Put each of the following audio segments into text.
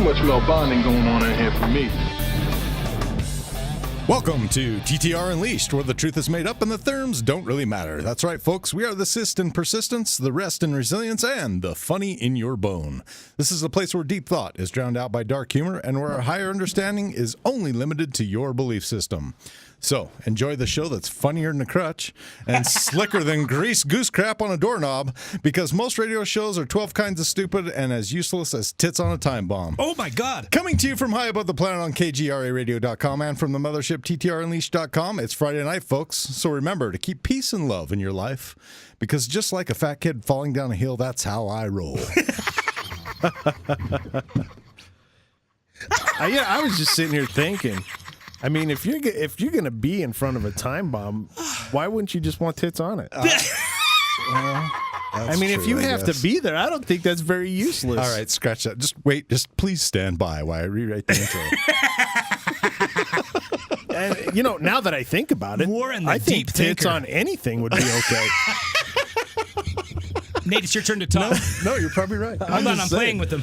much more bonding going on in here for me. Welcome to TTR Unleashed, where the truth is made up and the terms don't really matter. That's right, folks. We are the cyst in persistence, the rest in resilience, and the funny in your bone. This is a place where deep thought is drowned out by dark humor and where a higher understanding is only limited to your belief system. So, enjoy the show that's funnier than a crutch and slicker than greased goose crap on a doorknob, because most radio shows are 12 kinds of stupid and as useless as tits on a time bomb. Oh my God. Coming to you from high above the planet on KGRAradio.com and from the mothership TTRUnleashed.com, it's Friday night, folks. So remember to keep peace and love in your life, because just like a fat kid falling down a hill, that's how I roll. I was just sitting here thinking, I mean, if you're gonna be in front of a time bomb, why wouldn't you just want tits on it? I mean, if you have to be there, I don't think that's very useless. All right, scratch that. Just wait. Just please stand by while I rewrite the intro. And now that I think about it, Warren, the I think deep tits thinker. on anything would be okay. Nate, it's your turn to talk. No, you're probably right. Hold on, I'm playing with them.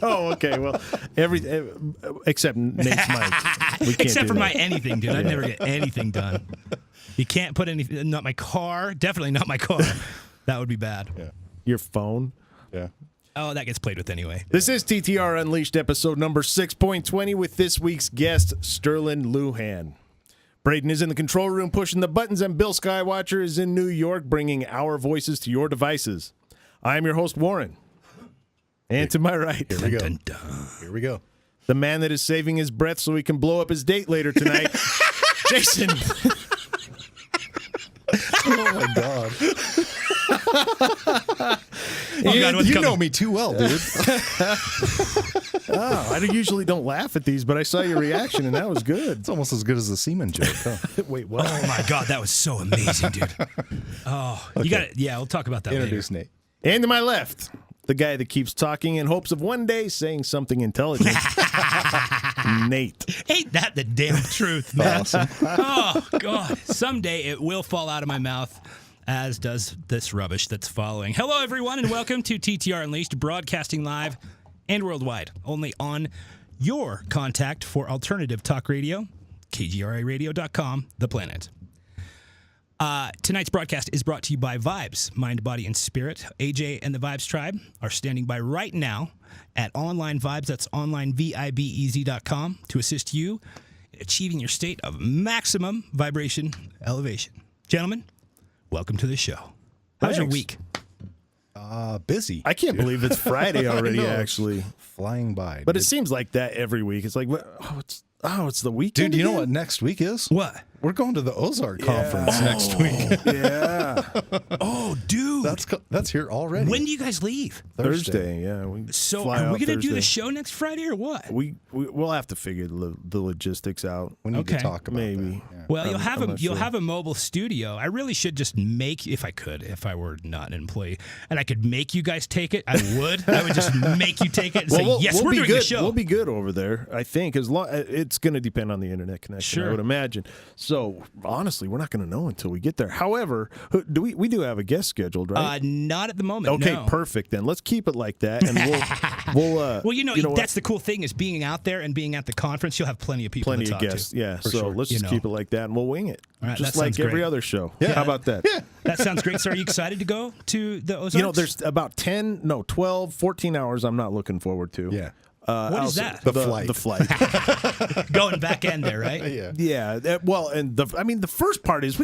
Oh, okay. Well, except Nate's mic. We can't Except do for that. my anything, dude. I'd never get anything done. You can't put anything, not my car, definitely not my car. That would be bad. Yeah. Your phone. Yeah. Oh, that gets played with anyway. This is TTR Unleashed, episode number 6.20, with this week's guest, Sterling Lujan. Braden is in the control room pushing the buttons, and Bill Skywatcher is in New York bringing our voices to your devices. I am your host, Warren. And to my right, Here we go. Dun, dun, dun. Here we go. the man that is saving his breath so he can blow up his date later tonight, Jason. Oh, my God. Oh, God, what's You coming? know me too well, dude. Oh, I usually don't laugh at these, but I saw your reaction, and that was good. It's almost as good as the semen joke, huh? Wait, what? Oh, my God, that was so amazing, dude. Oh, you got it. Yeah, we'll talk about that Introduce later. Nate. And to my left, the guy that keeps talking in hopes of one day saying something intelligent, Nate. Ain't that the damn truth, man? Awesome. Oh, God. Someday it will fall out of my mouth, as does this rubbish that's following. Hello, everyone, and welcome to TTR Unleashed, broadcasting live and worldwide, only on your contact for alternative talk radio, KGRAradio.com, the planet. Tonight's broadcast is brought to you by Vibes, Mind, Body, and Spirit. AJ and the Vibes Tribe are standing by right now at Online Vibes, that's onlinevibez.com, to assist you in achieving your state of maximum vibration elevation. Gentlemen, welcome to the show. How's your Thanks. week? Busy. I can't believe it's Friday already, I know. actually. Flying by. But it seems like that every week. It's like, it's the weekend. Dude, you know again? what next week is? What? We're going to the Ozark Conference next week. Yeah, Oh, dude. That's here already. When do you guys leave? Thursday. Yeah, we So fly are we out going to do the Thursday. show next Friday or what? We'll have to figure the logistics out. We need to Okay. talk about Maybe. that. Yeah. Well, I'm not you'll sure. have a mobile studio. I really should just if I were not an employee, and I could make you guys take it, I would. I would just make you take it and say, yes, we're be doing good. the show. We'll be good over there, I think. As long it's going to depend on the internet connection, I Sure. would imagine. So honestly, we're not going to know until we get there. However, we do have a guest scheduled, right? Not at the moment. Okay, no. Perfect. Then let's keep it like that, and we'll. Well, what? that's the cool thing is being out there and being at the conference. You'll have plenty of people Plenty to of talk guests, to. yeah. So sure. let's just keep it like that, and we'll wing it, All right, just that like sounds every great. other show. Yeah. How about that? Yeah. That sounds great. So, are you excited to go to the Ozarks? There's about 12, 14 hours I'm not looking forward to. Yeah. What is that? The flight. The flight. Going back end there, right? Yeah. Yeah. Well, and the first part is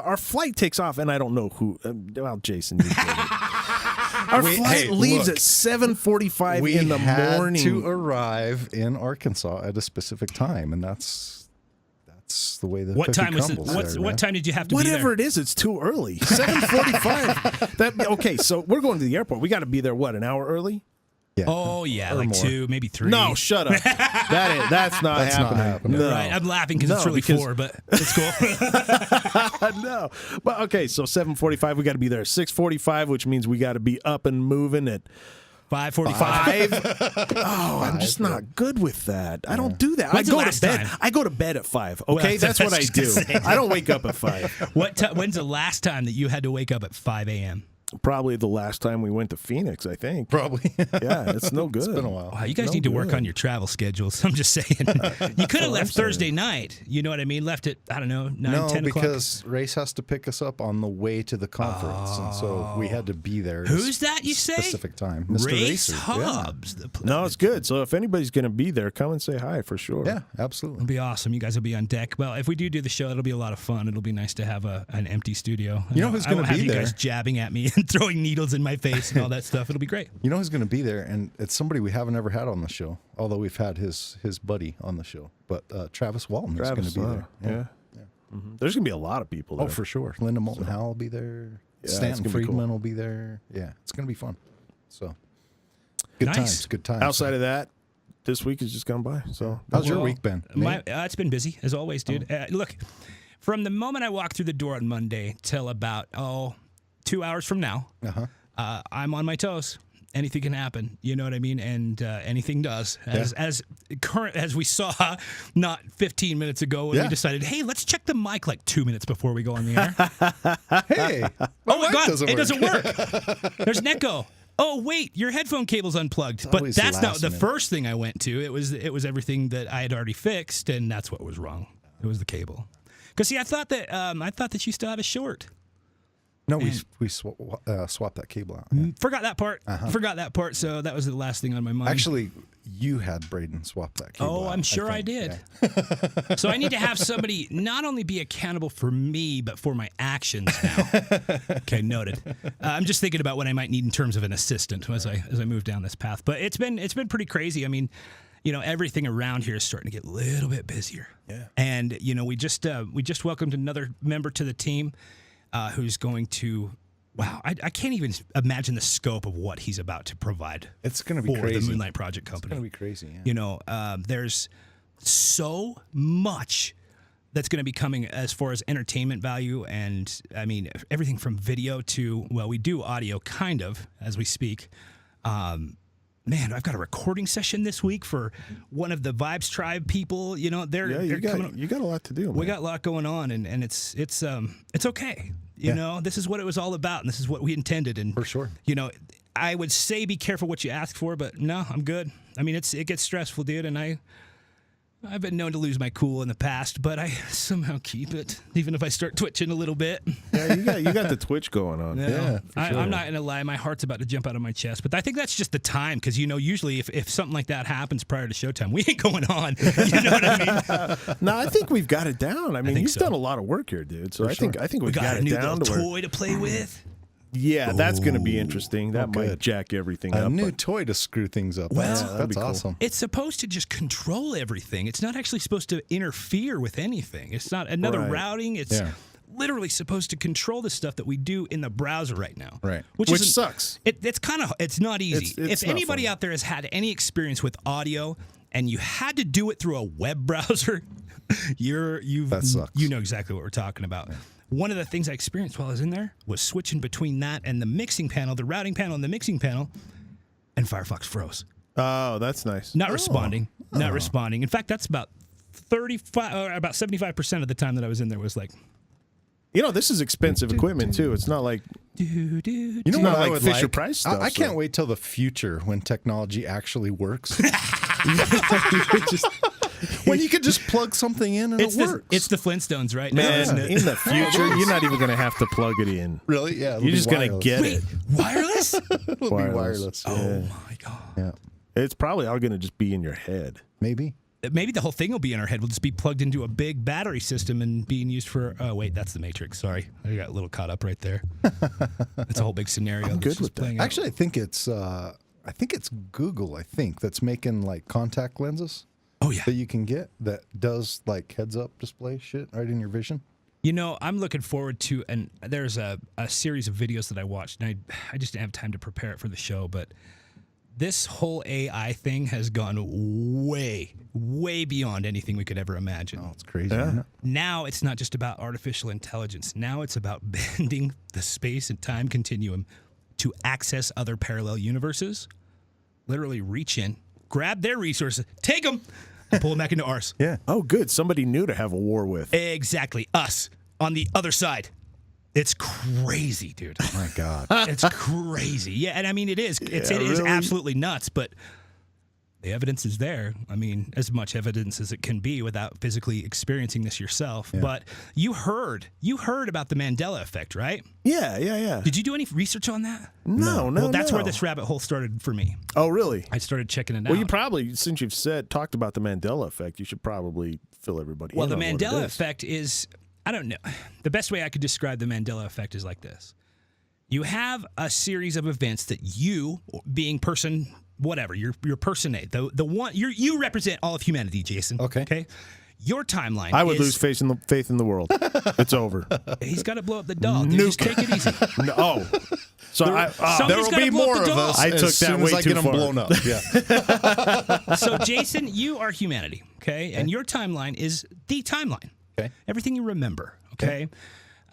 our flight takes off, and I don't know who. Well, Jason, you get it. Our flight leaves at 7:45 We in the had morning. to arrive in Arkansas at a specific time, and that's the way the What cookie time was it? crumbles there, What man. time did you have to Whatever be it is, it's too early. 7:45. Okay, so we're going to the airport. We got to be there. What, an hour early? Yeah. there? Oh yeah, Or like more. 2, maybe 3. No, shut up. That's not That's not happening. happening. No. Right, I'm laughing because it's really 4, but it's cool. No. Well, okay, so 7:45, we got to be there at 6:45, which means we got to be up and moving at 5:45. Oh, I'm just not good with that. I don't do that. When's I the go last to bed. time? I go to bed at 5. Well, Okay, that's what I just do. gonna say. I don't wake up at 5. When's the last time that you had to wake up at 5 a.m.? Probably the last time we went to Phoenix, I think. Probably. Yeah, it's no good. It's been a while. Wow, you guys No need to work good. on your travel schedules. I'm just saying. You could have left Thursday night. You know what I mean? Left at, I don't know, 9, No, 10 o'clock. because Race has to pick us up on the way to the conference, and so we had to be there. at a Who's that, you say? Specific time, Mr. Race Racer. Hobbs. The No, it's good. So if anybody's going to be there, come and say hi for sure. Yeah, absolutely. It'll be awesome. You guys will be on deck. Well, if we do the show, it'll be a lot of fun. It'll be nice to have an empty studio. You know who's gonna I won't have be you guys there? jabbing at me and throwing needles in my face and all that stuff. It'll be great. You know who's going to be there, and it's somebody we haven't ever had on the show, although we've had his buddy on the show. But Travis Walton is going to be there. Yeah. Mm-hmm. There's going to be a lot of people there. Oh, for sure. Linda Moulton Howe will be there. Yeah, it's Stanton gonna be Friedman cool. will be there. Yeah, it's going to be fun. So, good Nice. times. Good times. Outside of that, this week has just gone by. So How's your Well, week been? It's been busy, as always, dude. Look, from the moment I walked through the door on Monday till about, 2 hours from now, I'm on my toes. Anything can happen, you know what I mean, and anything does. As we saw, not 15 minutes ago, when we decided, hey, let's check the mic like 2 minutes before we go on the air. Hey. Oh my God, doesn't it work. doesn't work. There's an echo. Oh wait, your headphone cable's unplugged. But always that's the not last the minute. first thing I went to. It was everything that I had already fixed, and that's what was wrong. It was the cable. Because see, I thought that you still had a short. No, we swapped that cable out. Yeah. Forgot that part. Forgot that part. So that was the last thing on my mind. Actually, you had Braden swap that cable Oh, out, I'm sure I think. did. Yeah. So I need to have somebody not only be accountable for me, but for my actions now. Okay, noted. I'm just thinking about what I might need in terms of an assistant as I move down this path. But it's been pretty crazy. I mean, you know, everything around here is starting to get a little bit busier. Yeah. And you know, we just welcomed another member to the team who's going to. Wow, I can't even imagine the scope of what he's about to provide. It's going to be for crazy. the Moonlight Project It's Company. going to be crazy. Yeah. You know, there's so much that's going to be coming as far as entertainment value, and I mean everything from video to, well, we do audio kind of as we speak. Man, I've got a recording session this week for one of the Vibes Tribe people. You know, they're coming. you got a lot to do, man. We got a lot going on, and it's okay. You know, this is what it was all about, and this is what we intended. And For sure. you know, I would say be careful what you ask for, but no, I'm good. I mean, it gets stressful, dude, and I've been known to lose my cool in the past, but I somehow keep it, even if I start twitching a little bit. Yeah, you got the Twitch going on. Yeah, for sure. I'm not gonna lie, my heart's about to jump out of my chest, but I think that's just the time, because you know, usually if something like that happens prior to showtime, we ain't going on. You know what I mean? No, I think we've got it down. I mean, think you've so. done a lot of work here, dude. So I think We we've got got a it new down little to where. toy to play with. Yeah, that's going to be interesting. That might good. jack everything A up. new but- toy to screw things up. Well, that's that'd be cool. awesome. It's supposed to just control everything. It's not actually supposed to interfere with anything. It's not another Right. routing. It's Yeah. literally supposed to control the stuff that we do in the browser right now. Right. Which isn't- sucks. It's not easy. It's if not anybody fun. out there has had any experience with audio and you had to do it through a web browser, That sucks. you know exactly what we're talking about. One of the things I experienced while I was in there was switching between that and the mixing panel, the routing panel and the mixing panel, and Firefox froze. Oh, that's nice. Not responding. Not responding. In fact, that's about 75% of the time that I was in there was like, You know, this is expensive equipment too. It's not like do, do, You know It's what not I like would Fisher like? Price stuff, I can't so- wait till the future when technology actually works. When you could just plug something in and it's it works. it's the Flintstones, right? now, man. isn't it? In the future, you're not even going to have to plug it in. really, yeah. You're just going to get Wait, it. wireless? It'll be wireless. Oh my god. Yeah, It's probably all going to just be in your head. maybe. Maybe the whole thing will be in our head. We'll just be plugged into a big battery system and being used for. Oh wait, that's the Matrix. Sorry, I got a little caught up right there. It's a whole big scenario. I'm that's good just with that. playing out. Actually, I think it's Google. I think that's making like contact lenses Oh yeah. that you can get that does like heads up display shit right in your vision. You know, I'm looking forward to, and there's a series of videos that I watched, and I just didn't have time to prepare it for the show, but this whole AI thing has gone way, way beyond anything we could ever imagine. Oh, it's crazy. Yeah. Isn't it? Now it's not just about artificial intelligence. Now it's about bending the space and time continuum to access other parallel universes, literally reach in, grab their resources, take them, and pull them back into ours. Yeah. Oh, good. Somebody new to have a war with. Exactly. Us on the other side. It's crazy, dude. Oh my God. It's crazy. Yeah, and I mean, it is. It is really? absolutely nuts, but the evidence is there. I mean, as much evidence as it can be without physically experiencing this yourself. Yeah. But you heard about the Mandela effect, right? Yeah. Did you do any research on that? No. Well, that's where this rabbit hole started for me. Oh, really? I started checking it out. Well, you probably, since you've talked about the Mandela effect, you should probably fill everybody Well, in the on what it Mandela is. effect is, I don't know. The best way I could describe the Mandela effect is like this. You have a series of events that you, being person, whatever, your person A, the one, you represent all of humanity, Jason. Okay. Your timeline I would is, lose faith in the world. It's over. He's got to blow up the doll. Dude. Just take it easy. No. So There Somebody's will gotta be blow up more the of doll. us I took as that soon way as I too get them far. blown up. Yeah. So, Jason, you are humanity, okay? And your timeline is the timeline. Okay. Everything you remember, okay?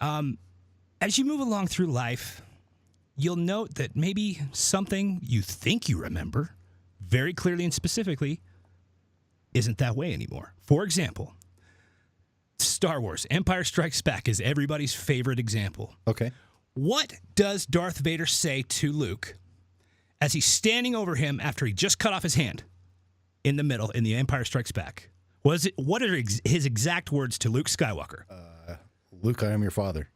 As you move along through life, you'll note that maybe something you think you remember very clearly and specifically isn't that way anymore. For example, Star Wars, Empire Strikes Back is everybody's favorite example. Okay. What does Darth Vader say to Luke as he's standing over him after he just cut off his hand in the middle in The Empire Strikes Back? What are his exact words to Luke Skywalker? Luke, I am your father.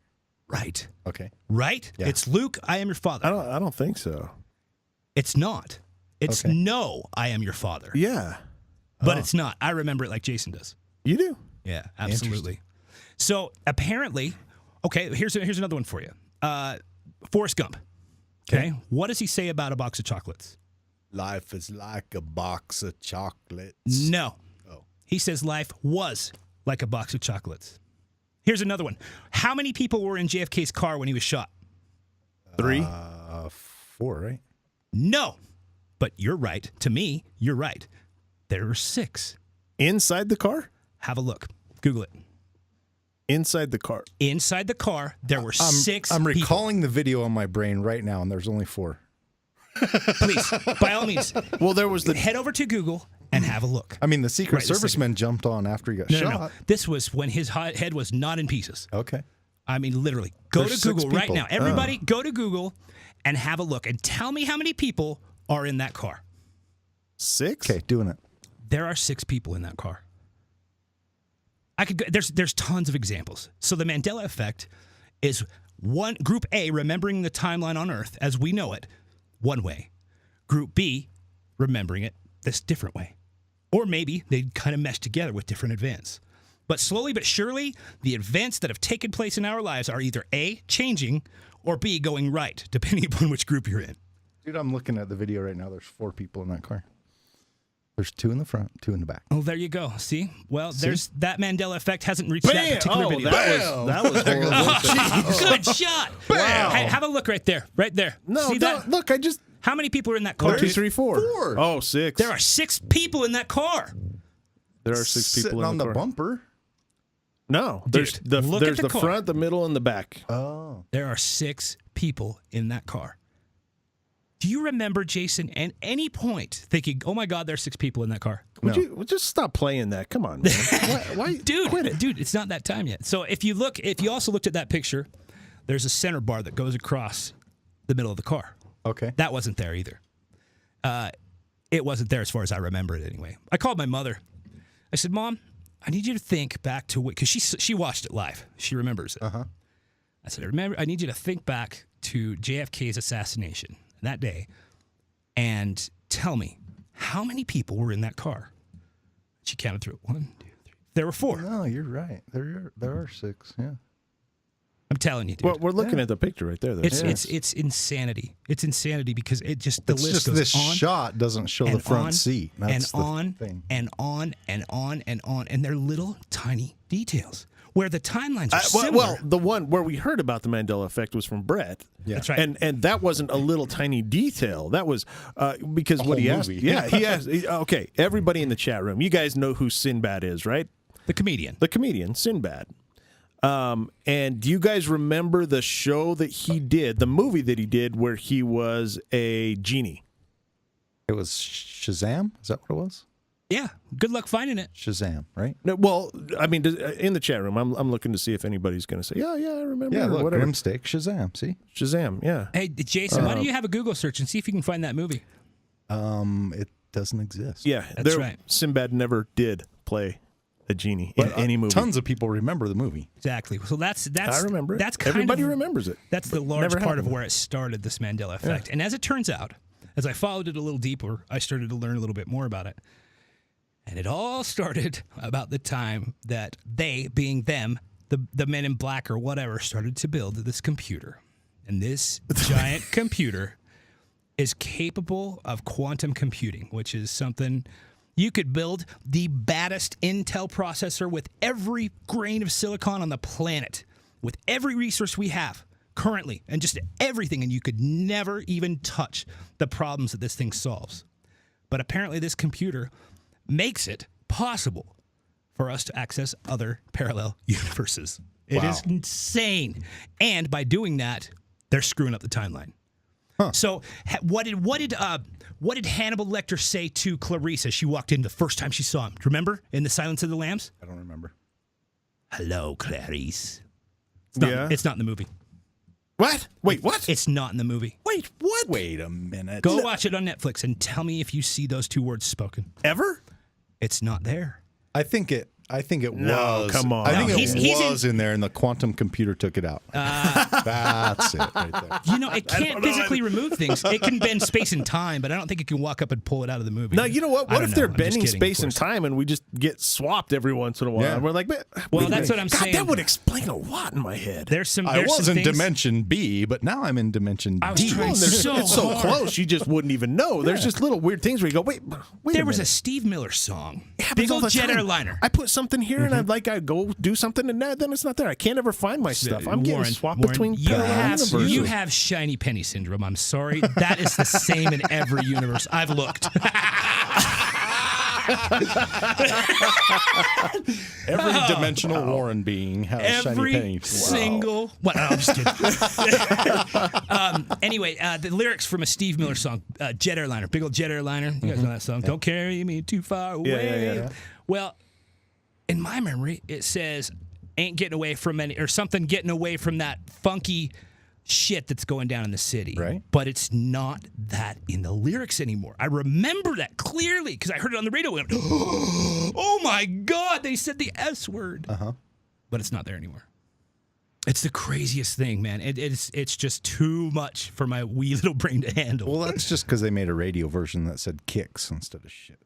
Right. Okay. Right? Yeah. It's Luke, I am your father. I don't think so. It's not. It's Okay. no, I am your father. Yeah. But it's not. I remember it like Jason does. You do? Yeah, absolutely. So apparently, okay, here's another one for you. Forrest Gump. Okay. What does he say about a box of chocolates? Life is like a box of chocolates. No. Oh. He says life was like a box of chocolates. Here's another one. How many people were in JFK's car when he was shot? 3? 4, right? No. But you're right. To me, you're right. There were 6. Inside the car? Have a look. Google it. Inside the car. Inside the car, there were 6 I'm people. recalling the video on my brain right now, and there's only 4. Please, by all means, Well, there was the head over to Google and have a look. I mean, the Secret Right, the Serviceman jumped on after he got No, shot. no. This was when his head was not in pieces. Okay. I mean, literally. Go There's to 6 Google right people. now. Everybody, go to Google and have a look and tell me how many people are in that car. 6? Okay, doing it. There are 6 people in that car. I could go, there's tons of examples. So the Mandela effect is one group A remembering the timeline on Earth as we know it one way. Group B remembering it this different way. Or maybe they kind of mesh together with different events. But slowly but surely, the events that have taken place in our lives are either A, changing, or B, going right, depending upon which group you're in. Dude, I'm looking at the video right now. There's 4 people in that car. There's 2 in the front, 2 in the back. Oh, there you go. See? Well, there's that Mandela effect hasn't reached that particular video. That was horrible. Good shot. Wow. Hey, have a look right there. Right there. No, See that? look, I just... How many people are in that car? 1, 2, 3, 4. 4. Oh, 6. There are 6 people in that car. There are 6 people Sitting in on the the car. bumper. No, there's Dude, the look there's at the the car. front, the middle, and the back. Oh. There are 6 people in that car. Do you remember, Jason, at any point thinking, oh my God, there's 6 people in that car? Would you just stop playing that? Come on, man. why Dude, quit it? dude, it's not that time yet. So if you also looked at that picture, there's a center bar that goes across the middle of the car. Okay. That wasn't there either. It wasn't there as far as I remember it anyway. I called my mother. I said, Mom, I need you to think back to because she watched it live. She remembers it. Uh-huh. I said, I need you to think back to JFK's assassination that day and tell me how many people were in that car. She counted through it. 1, 2, 3. There were 4. No, you're right. There are 6, yeah. I'm telling you, dude. Well, we're looking at the picture right there. It's insanity. It's insanity because it just the It's list just goes this on shot doesn't show the and front on seat. That's and the on thing. and on and on and on, and they're little tiny details where the timelines are similar. well, the one where we heard about the Mandela effect was from Brett. Yeah. That's right. And that wasn't a little tiny detail. That was because what whole he asked. movie. Yeah, he asked. Okay, everybody in the chat room, you guys know who Sinbad is, right? The comedian. The comedian Sinbad. And do you guys remember the show that he did, the movie that he did, where he was a genie? It was Shazam? Is that what it was? Yeah, good luck finding it. Shazam, right? No, well, I mean, in the chat room, I'm looking to see if anybody's going to say, yeah, I remember. Yeah, or look, whatever. Grimstick, Shazam. See, Shazam, yeah. Hey, Jason, why don't you have a Google search and see if you can find that movie? it doesn't exist. Yeah, That's right. Sinbad never did play a genie in But, any movie. Tons of people remember the movie. Exactly. So that's I remember it. That's kind Everybody of, remembers it. That's the large Never part of happened. where it started, this Mandela effect. And as it turns out, as I followed it a little deeper, I started to learn a little bit more about it. And it all started about the time that they, being them, the men in black or whatever, started to build this computer. And this giant computer is capable of quantum computing, which is something you could build the baddest Intel processor with every grain of silicon on the planet, with every resource we have currently, and just everything, and you could never even touch the problems that this thing solves. But apparently this computer makes it possible for us to access other parallel universes. It is insane. And by doing that, they're screwing up the timeline. So what did Hannibal Lecter say to Clarice as she walked in the first time she saw him? Do you remember in The Silence of the Lambs? I don't remember. Hello, Clarice. Yeah. It's not in the movie. What? Wait, what? It's not in the movie. Wait, what? Wait a minute. Go watch it on Netflix and tell me if you see those two words spoken. Ever? It's not there. I think it No, was. come on. I think No, it he's was in there, and the quantum computer took it out. That's it right there. You know, it can't physically remove things. It can bend space and time, but I don't think it can walk up and pull it out of the movie. Now, you know what? I What don't if they're know. I'm just bending kidding, space of and course. time and we just get swapped every once in a while? Yeah. And we're like, Well, wait a that's minute. what I'm God, saying. that would explain a lot in my head. There's some I was in things, dimension B, but now I'm in dimension I was D. trying Well, there's- so it's so hard. close, you just wouldn't even know. There's just little weird things where you go, wait There was a minute. Steve Miller song. It happens Big all old the jet time. airliner. I put something here and I go do something and then it's not there. I can't ever find my stuff. I'm getting swapped between you parallel have, universes. you have shiny penny syndrome. I'm sorry. That is the same in every universe. I've looked. Every dimensional Warren being has Every shiny penny. single. Well, no, I'm just kidding. Anyway, the lyrics from a Steve Miller song, Jet Airliner, big old jet airliner. You guys know that song. Don't carry me too far away. yeah. Well, in my memory, it says, ain't getting away from any, or something getting away from that funky shit that's going down in the city. Right. But it's not that in the lyrics anymore. I remember that clearly because I heard it on the radio. And went, oh my God, they said the S word. But it's not there anymore. It's the craziest thing, man. It's just too much for my wee little brain to handle. Well, that's just because they made a radio version that said kicks instead of shit.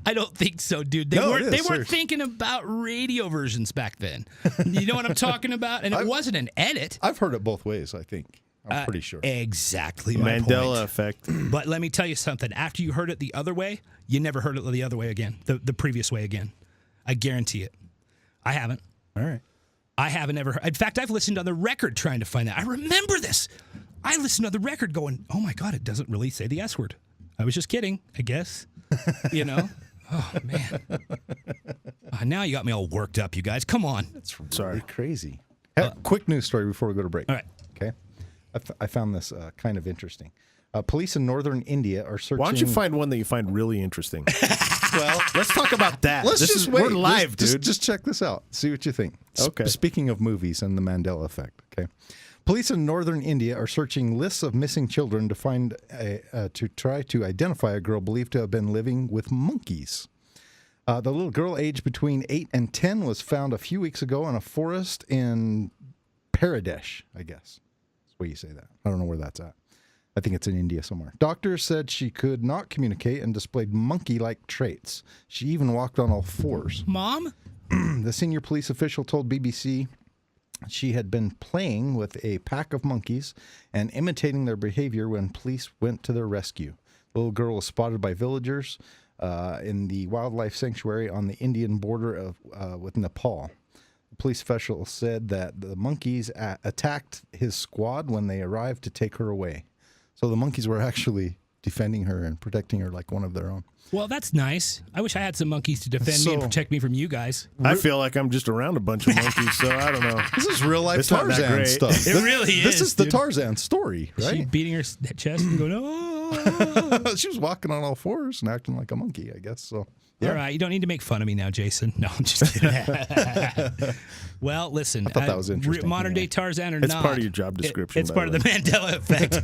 I don't think so, dude. They No, weren't. it is, They weren't seriously. thinking about radio versions back then. You know what I'm talking about? And it wasn't an edit. I've heard it both ways, I think. I'm pretty sure. Exactly my Mandela point. effect. But let me tell you something. After you heard it the other way, you never heard it the other way again. The previous way again. I guarantee it. I haven't. All right. I haven't ever. In fact, I've listened on the record trying to find that. I remember this. I listened on the record going, "Oh my God, it doesn't really say the S word." I was just kidding, I guess. You know. Oh man. Now you got me all worked up, you guys. Come on. That's really crazy. Hey, quick news story before we go to break. All right. Okay. I found this kind of interesting. Police in northern India are searching. Why don't you find one that you find really interesting? Well, let's talk about that. We're live, dude. Just check this out. See what you think. Okay. Speaking of movies and the Mandela effect. Okay. Police in northern India are searching lists of missing children to find to try to identify a girl believed to have been living with monkeys. The little girl, aged between 8 and 10, was found a few weeks ago in a forest in Paradesh, I guess. That's the way you say that. I don't know where that's at. I think it's in India somewhere. Doctors said she could not communicate and displayed monkey-like traits. She even walked on all fours. Mom? The senior police official told BBC she had been playing with a pack of monkeys and imitating their behavior when police went to their rescue. The little girl was spotted by villagers in the wildlife sanctuary on the Indian border with Nepal. The police official said that the monkeys attacked his squad when they arrived to take her away. So the monkeys were actually defending her and protecting her like one of their own. Well, that's nice. I wish I had some monkeys to defend me and protect me from you guys. I feel like I'm just around a bunch of monkeys, so I don't know. This is real life It's not that Tarzan great. stuff. It really This is, is the dude. Tarzan story, She right? beating her chest and going, oh. She was walking on all fours and acting like a monkey, I guess. So. Yeah. All right, you don't need to make fun of me now, Jason. No, I'm just kidding. Well, listen. I thought that was interesting. Modern day Tarzan or It's not. part of your job description. It's part of the Mandela effect.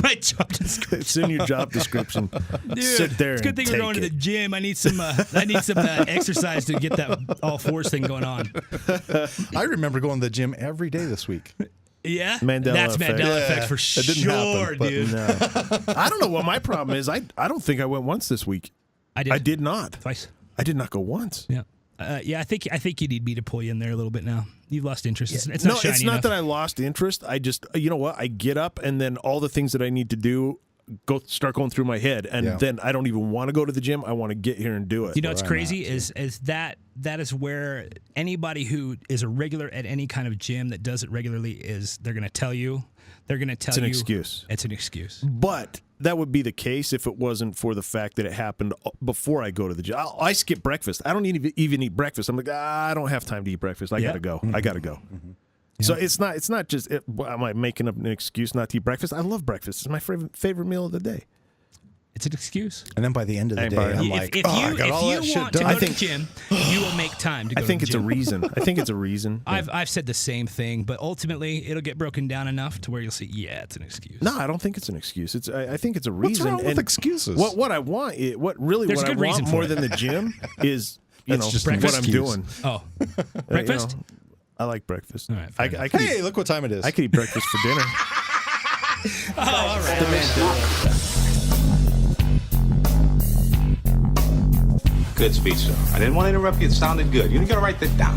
My job description. It's in your job description. Dude, Sit there. it's a good thing and we're going to take the gym. I need some. Exercise to get that all fours thing going on. I remember going to the gym every day this week. Yeah, Mandela that's effect. Mandela effect for It didn't happen, sure, but- dude. No. I don't know what my problem is. I don't think I went once this week. I did not. twice. I did not go once. Yeah, I think you need me to pull you in there a little bit now. You've lost interest. It's No, not shiny it's not enough. that I lost interest. I just, you know what? I get up and then all the things that I need to do start going through my head, and then I don't even want to go to the gym. I want to get here and do it. You know what's crazy is that is where anybody who is a regular at any kind of gym that does it regularly they're going to tell you It's an excuse. It's an excuse. But that would be the case if it wasn't for the fact that it happened before I go to the gym. I skip breakfast. I don't even eat breakfast. I'm like, I don't have time to eat breakfast. I gotta go. I gotta go. So it's not just. Am I making up an excuse not to eat breakfast? I love breakfast. It's my favorite meal of the day. It's an excuse. And then by the end of the day, I'm like, if I got all that you shit want to done. go to the gym, you will make time to go I think to the it's a gym. reason. I think it's a reason. I've said the same thing, but ultimately it'll get broken down enough to where you'll see, it's an excuse. No, I don't think it's an excuse. I think it's a What's reason. wrong with And excuses? What I want, There's what a I good reason want for more it. than the gym is It's just what an I'm excuse. doing. Oh, You breakfast? know, I like breakfast. All right, fair I could Hey, look what time it is. I could eat breakfast for dinner. all right. Good speech, sir. I didn't want to interrupt you. It sounded good. You got to write that down.